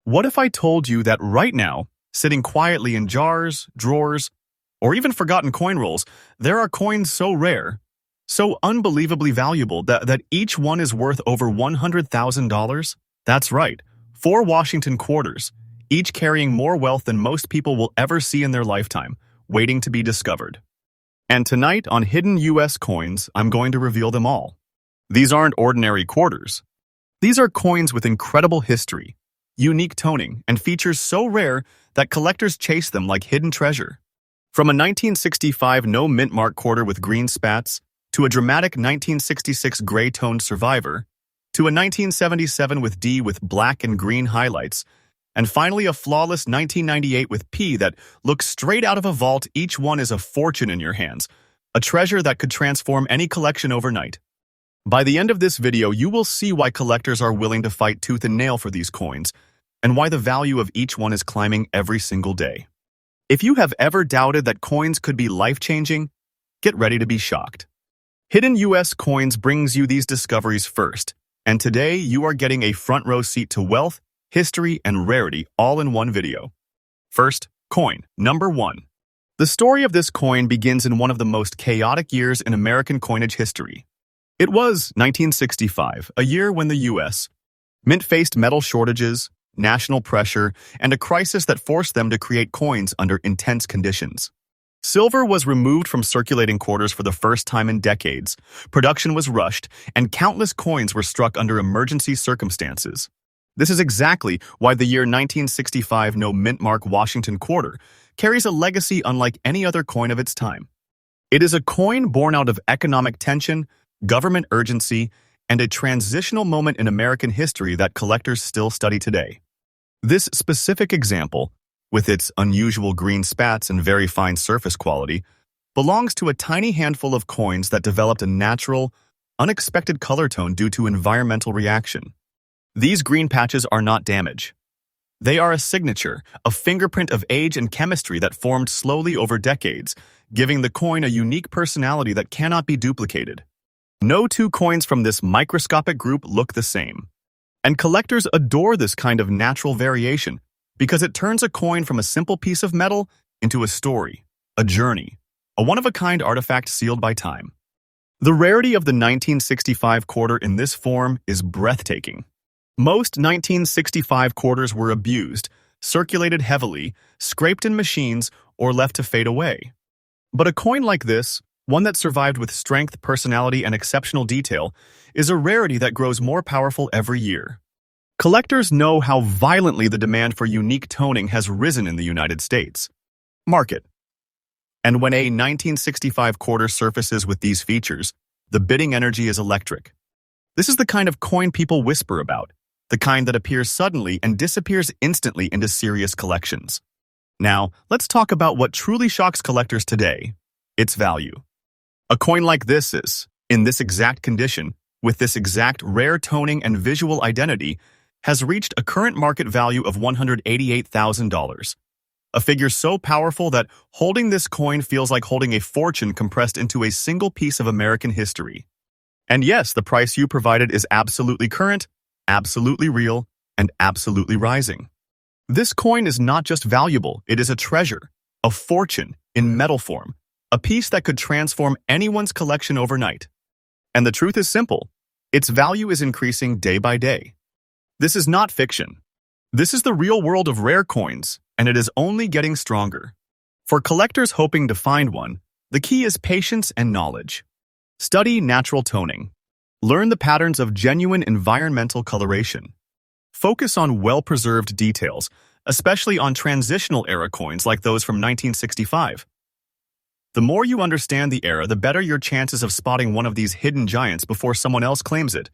What if I told you that right now, sitting quietly in jars, drawers, or even forgotten coin rolls, there are coins so rare, so unbelievably valuable that each one is worth over $100,000? That's right, 4 Washington quarters, each carrying more wealth than most people will ever see in their lifetime, waiting to be discovered. And tonight on Hidden U.S. Coins, I'm going to reveal them all. These aren't ordinary quarters. These are coins with incredible history, unique toning, and features so rare that collectors chase them like hidden treasure. From a 1965 no mint mark quarter with green spats, to a dramatic 1966 gray-toned survivor, to a 1977 with D with black and green highlights, and finally a flawless 1998 with P that looks straight out of a vault. Each one is a fortune in your hands, a treasure that could transform any collection overnight. By the end of this video, you will see why collectors are willing to fight tooth and nail for these coins, and why the value of each one is climbing every single day. If you have ever doubted that coins could be life-changing, get ready to be shocked. Hidden U.S. Coins brings you these discoveries first, and today you are getting a front-row seat to wealth, history, and rarity all in one video. First, coin number 1. The story of this coin begins in one of the most chaotic years in American coinage history. It was 1965, a year when the U.S. Mint faced metal shortages, national pressure, and a crisis that forced them to create coins under intense conditions. Silver was removed from circulating quarters for the first time in decades, production was rushed, and countless coins were struck under emergency circumstances. This is exactly why the year 1965 no mint mark Washington quarter carries a legacy unlike any other coin of its time. It is a coin born out of economic tension, government urgency, and a transitional moment in American history that collectors still study today. This specific example, with its unusual green spats and very fine surface quality, belongs to a tiny handful of coins that developed a natural, unexpected color tone due to environmental reaction. These green patches are not damage. They are a signature, a fingerprint of age and chemistry that formed slowly over decades, giving the coin a unique personality that cannot be duplicated. No two coins from this microscopic group look the same. And collectors adore this kind of natural variation because it turns a coin from a simple piece of metal into a story, a journey, a one-of-a-kind artifact sealed by time. The rarity of the 1965 quarter in this form is breathtaking. Most 1965 quarters were abused, circulated heavily, scraped in machines, or left to fade away. But a coin like this, one that survived with strength, personality, and exceptional detail, is a rarity that grows more powerful every year. Collectors know how violently the demand for unique toning has risen in the United States market. And when a 1965 quarter surfaces with these features, the bidding energy is electric. This is the kind of coin people whisper about, the kind that appears suddenly and disappears instantly into serious collections. Now, let's talk about what truly shocks collectors today: its value. A coin like this is, in this exact condition, with this exact rare toning and visual identity, has reached a current market value of $188,000. A figure so powerful that holding this coin feels like holding a fortune compressed into a single piece of American history. And yes, the price you provided is absolutely current, absolutely real, and absolutely rising. This coin is not just valuable, it is a treasure, a fortune in metal form, a piece that could transform anyone's collection overnight. And the truth is simple: its value is increasing day by day. This is not fiction. This is the real world of rare coins, and it is only getting stronger. For collectors hoping to find one, the key is patience and knowledge. Study natural toning. Learn the patterns of genuine environmental coloration. Focus on well-preserved details, especially on transitional era coins like those from 1965. The more you understand the era, the better your chances of spotting one of these hidden giants before someone else claims it.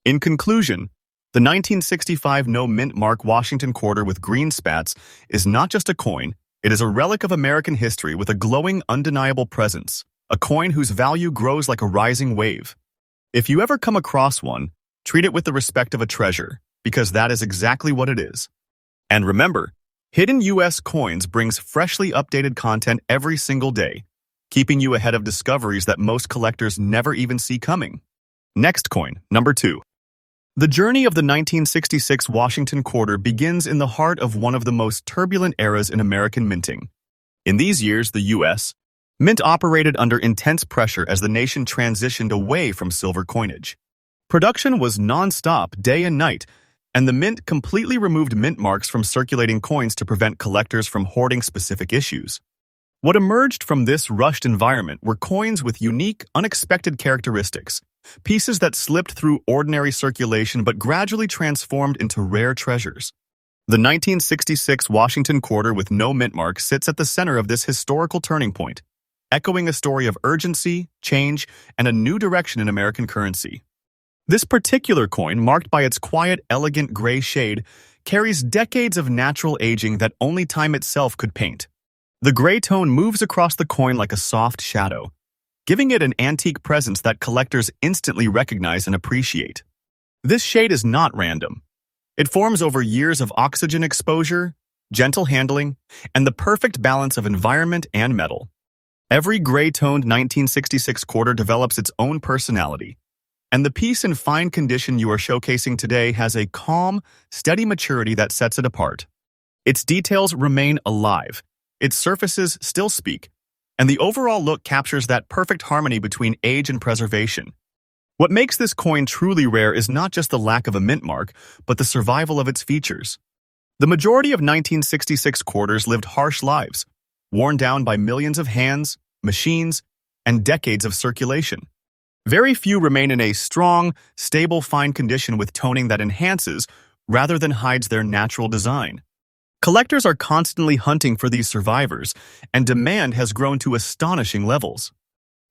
In conclusion, the 1965 no mint mark Washington quarter with green spats is not just a coin, it is a relic of American history with a glowing, undeniable presence, a coin whose value grows like a rising wave. If you ever come across one, treat it with the respect of a treasure, because that is exactly what it is. And remember, Hidden U.S. Coins brings freshly updated content every single day, keeping you ahead of discoveries that most collectors never even see coming. Next coin, number 2. The journey of the 1966 Washington quarter begins in the heart of one of the most turbulent eras in American minting. In these years, the U.S. Mint operated under intense pressure as the nation transitioned away from silver coinage. Production was non-stop, day and night, and the Mint completely removed mint marks from circulating coins to prevent collectors from hoarding specific issues. What emerged from this rushed environment were coins with unique, unexpected characteristics, pieces that slipped through ordinary circulation but gradually transformed into rare treasures. The 1966 Washington quarter with no mint mark sits at the center of this historical turning point, echoing a story of urgency, change, and a new direction in American currency. This particular coin, marked by its quiet, elegant gray shade, carries decades of natural aging that only time itself could paint. The gray tone moves across the coin like a soft shadow, giving it an antique presence that collectors instantly recognize and appreciate. This shade is not random. It forms over years of oxygen exposure, gentle handling, and the perfect balance of environment and metal. Every gray-toned 1966 quarter develops its own personality, and the piece in fine condition you are showcasing today has a calm, steady maturity that sets it apart. Its details remain alive, its surfaces still speak, and the overall look captures that perfect harmony between age and preservation. What makes this coin truly rare is not just the lack of a mint mark, but the survival of its features. The majority of 1966 quarters lived harsh lives, worn down by millions of hands, machines, and decades of circulation. Very few remain in a strong, stable, fine condition with toning that enhances rather than hides their natural design. Collectors are constantly hunting for these survivors, and demand has grown to astonishing levels.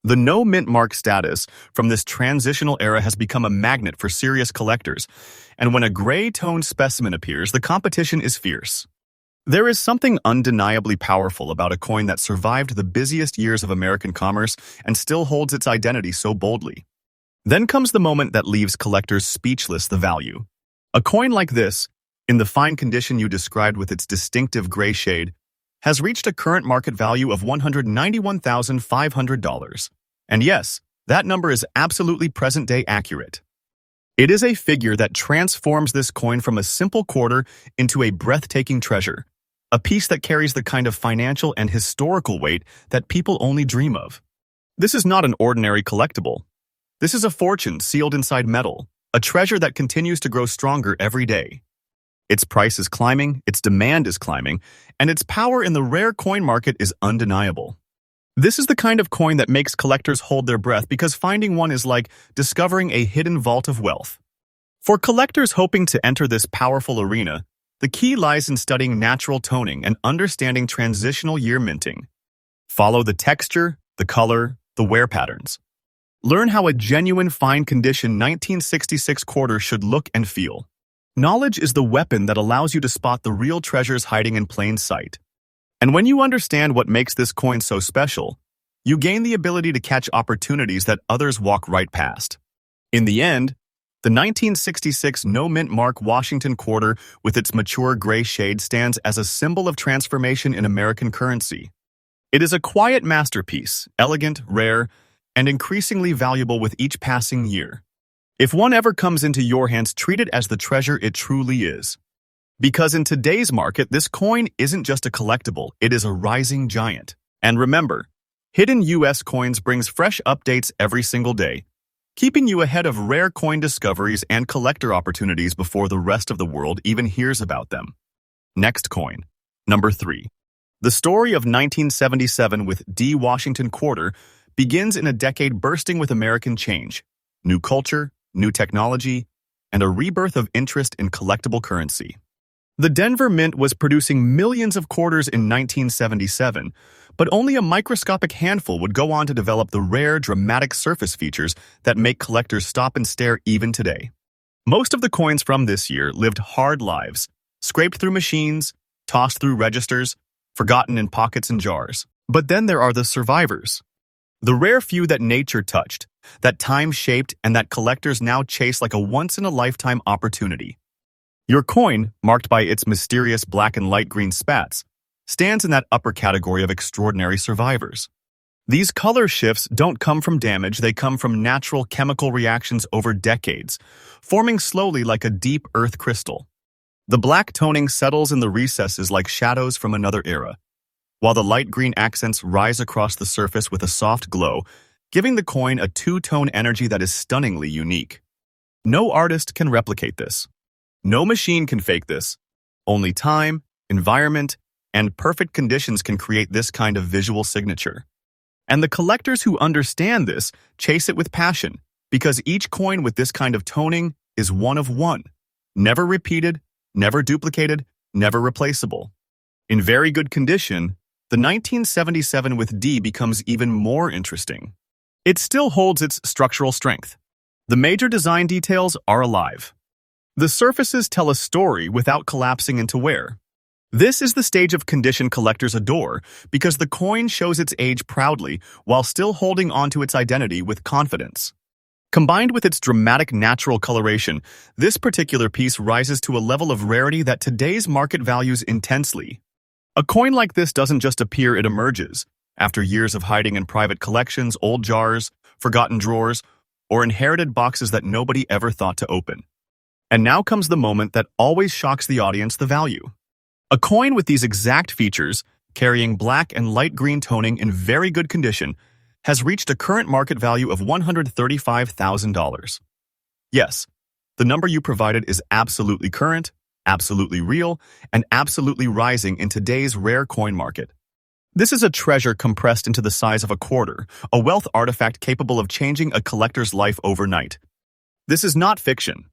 The no mint mark status from this transitional era has become a magnet for serious collectors, and when a gray-toned specimen appears, the competition is fierce. There is something undeniably powerful about a coin that survived the busiest years of American commerce and still holds its identity so boldly. Then comes the moment that leaves collectors speechless: the value. A coin like this, in the fine condition you described with its distinctive gray shade, has reached a current market value of $191,500. And yes, that number is absolutely present-day accurate. It is a figure that transforms this coin from a simple quarter into a breathtaking treasure, a piece that carries the kind of financial and historical weight that people only dream of. This is not an ordinary collectible. This is a fortune sealed inside metal, a treasure that continues to grow stronger every day. Its price is climbing, its demand is climbing, and its power in the rare coin market is undeniable. This is the kind of coin that makes collectors hold their breath, because finding one is like discovering a hidden vault of wealth. For collectors hoping to enter this powerful arena, the key lies in studying natural toning and understanding transitional year minting. Follow the texture, the color, the wear patterns. Learn how a genuine fine condition 1966 quarter should look and feel. Knowledge is the weapon that allows you to spot the real treasures hiding in plain sight. And when you understand what makes this coin so special, you gain the ability to catch opportunities that others walk right past. In the end, the 1966 no mint mark Washington quarter with its mature gray shade stands as a symbol of transformation in American currency. It is a quiet masterpiece, elegant, rare, and increasingly valuable with each passing year. If one ever comes into your hands, treat it as the treasure it truly is. Because in today's market, this coin isn't just a collectible, it is a rising giant. And remember, Hidden US Coins brings fresh updates every single day, keeping you ahead of rare coin discoveries and collector opportunities before the rest of the world even hears about them. Next coin. Number 3. The story of 1977 with D Washington quarter begins in a decade bursting with American change, new culture, new technology, and a rebirth of interest in collectible currency. The Denver Mint was producing millions of quarters in 1977, but only a microscopic handful would go on to develop the rare, dramatic surface features that make collectors stop and stare even today. Most of the coins from this year lived hard lives, scraped through machines, tossed through registers, forgotten in pockets and jars. But then there are the survivors. The rare few that nature touched, that time shaped, and that collectors now chase like a once-in-a-lifetime opportunity. Your coin, marked by its mysterious black and light green spats, stands in that upper category of extraordinary survivors. These color shifts don't come from damage, they come from natural chemical reactions over decades, forming slowly like a deep earth crystal. The black toning settles in the recesses like shadows from another era, while the light green accents rise across the surface with a soft glow, giving the coin a two-tone energy that is stunningly unique. No artist can replicate this. No machine can fake this. Only time, environment, and perfect conditions can create this kind of visual signature. And the collectors who understand this chase it with passion, because each coin with this kind of toning is one of one, never repeated, never duplicated, never replaceable. In very good condition, the 1977 with D becomes even more interesting. It still holds its structural strength. The major design details are alive. The surfaces tell a story without collapsing into wear. This is the stage of condition collectors adore because the coin shows its age proudly while still holding onto its identity with confidence. Combined with its dramatic natural coloration, this particular piece rises to a level of rarity that today's market values intensely. A coin like this doesn't just appear, it emerges, after years of hiding in private collections, old jars, forgotten drawers, or inherited boxes that nobody ever thought to open. And now comes the moment that always shocks the audience: the value. A coin with these exact features, carrying black and light green toning in very good condition, has reached a current market value of $135,000. Yes, the number you provided is absolutely current, absolutely real, and absolutely rising in today's rare coin market. This is a treasure compressed into the size of a quarter, a wealth artifact capable of changing a collector's life overnight. This is not fiction.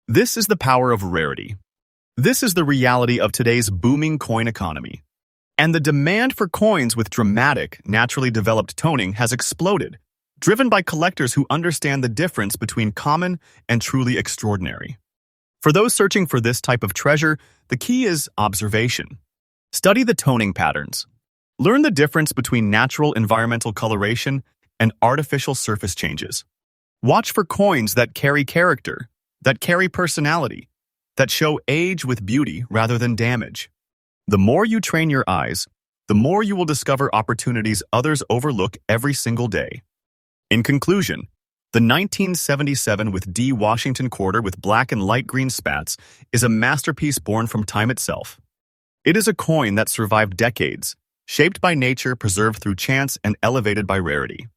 This is the power of rarity. This is the reality of today's booming coin economy. And the demand for coins with dramatic, naturally developed toning has exploded, driven by collectors who understand the difference between common and truly extraordinary. For those searching for this type of treasure, the key is observation. Study the toning patterns. Learn the difference between natural environmental coloration and artificial surface changes. Watch for coins that carry character, that carry personality, that show age with beauty rather than damage. The more you train your eyes, the more you will discover opportunities others overlook every single day. In conclusion, the 1977 with D Washington quarter with black and light green spats is a masterpiece born from time itself. It is a coin that survived decades, shaped by nature, preserved through chance, and elevated by rarity.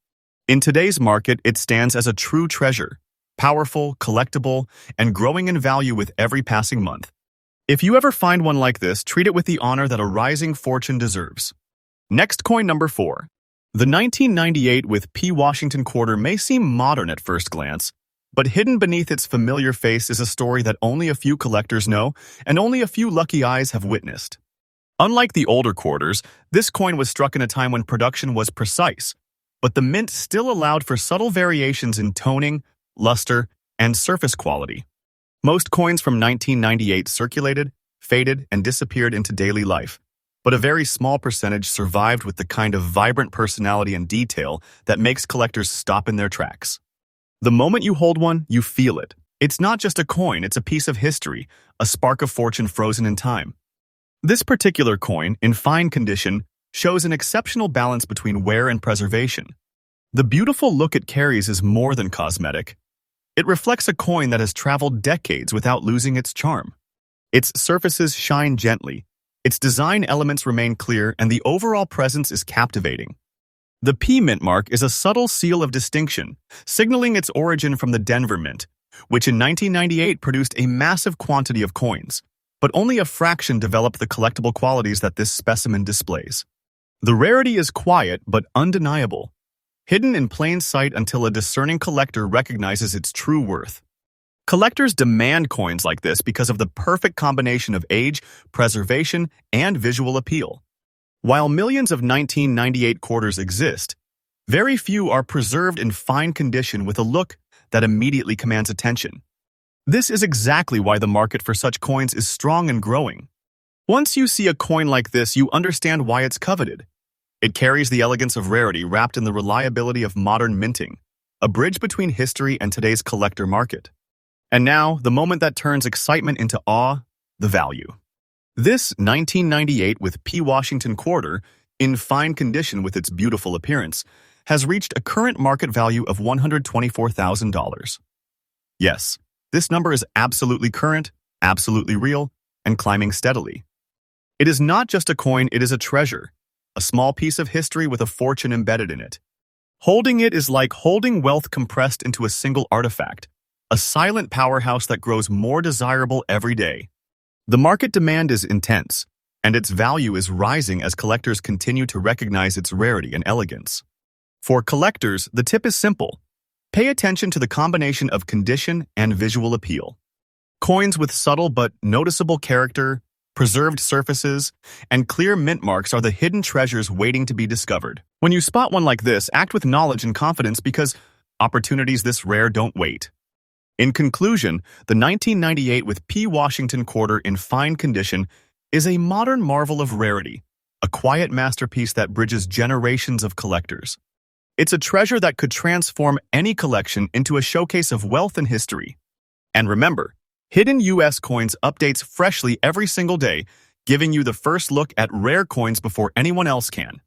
In today's market, it stands as a true treasure, powerful, collectible, and growing in value with every passing month. If you ever find one like this, treat it with the honor that a rising fortune deserves. Next, coin number 4. The 1998 with P Washington quarter may seem modern at first glance, but hidden beneath its familiar face is a story that only a few collectors know and only a few lucky eyes have witnessed. Unlike the older quarters, this coin was struck in a time when production was precise, but the mint still allowed for subtle variations in toning, luster, and surface quality. Most coins from 1998 circulated, faded, and disappeared into daily life, but a very small percentage survived with the kind of vibrant personality and detail that makes collectors stop in their tracks. The moment you hold one, you feel it. It's not just a coin, it's a piece of history, a spark of fortune frozen in time. This particular coin, in fine condition, shows an exceptional balance between wear and preservation. The beautiful look it carries is more than cosmetic. It reflects a coin that has traveled decades without losing its charm. Its surfaces shine gently, its design elements remain clear, and the overall presence is captivating. The P Mint mark is a subtle seal of distinction, signaling its origin from the Denver Mint, which in 1998 produced a massive quantity of coins, but only a fraction developed the collectible qualities that this specimen displays. The rarity is quiet but undeniable, hidden in plain sight until a discerning collector recognizes its true worth. Collectors demand coins like this because of the perfect combination of age, preservation, and visual appeal. While millions of 1998 quarters exist, very few are preserved in fine condition with a look that immediately commands attention. This is exactly why the market for such coins is strong and growing. Once you see a coin like this, you understand why it's coveted. It carries the elegance of rarity wrapped in the reliability of modern minting, a bridge between history and today's collector market. And now, the moment that turns excitement into awe, the value. This 1998 with P Washington quarter in fine condition with its beautiful appearance, has reached a current market value of $124,000. Yes, this number is absolutely current, absolutely real, and climbing steadily. It is not just a coin, it is a treasure, a small piece of history with a fortune embedded in it. Holding it is like holding wealth compressed into a single artifact, a silent powerhouse that grows more desirable every day. The market demand is intense, and its value is rising as collectors continue to recognize its rarity and elegance. For collectors, the tip is simple. Pay attention to the combination of condition and visual appeal. Coins with subtle but noticeable character, preserved surfaces, and clear mint marks are the hidden treasures waiting to be discovered. When you spot one like this, act with knowledge and confidence because opportunities this rare don't wait. In conclusion, the 1998 with P. Washington quarter in fine condition is a modern marvel of rarity, a quiet masterpiece that bridges generations of collectors. It's a treasure that could transform any collection into a showcase of wealth and history. And remember, Hidden US Coins updates freshly every single day, giving you the first look at rare coins before anyone else can.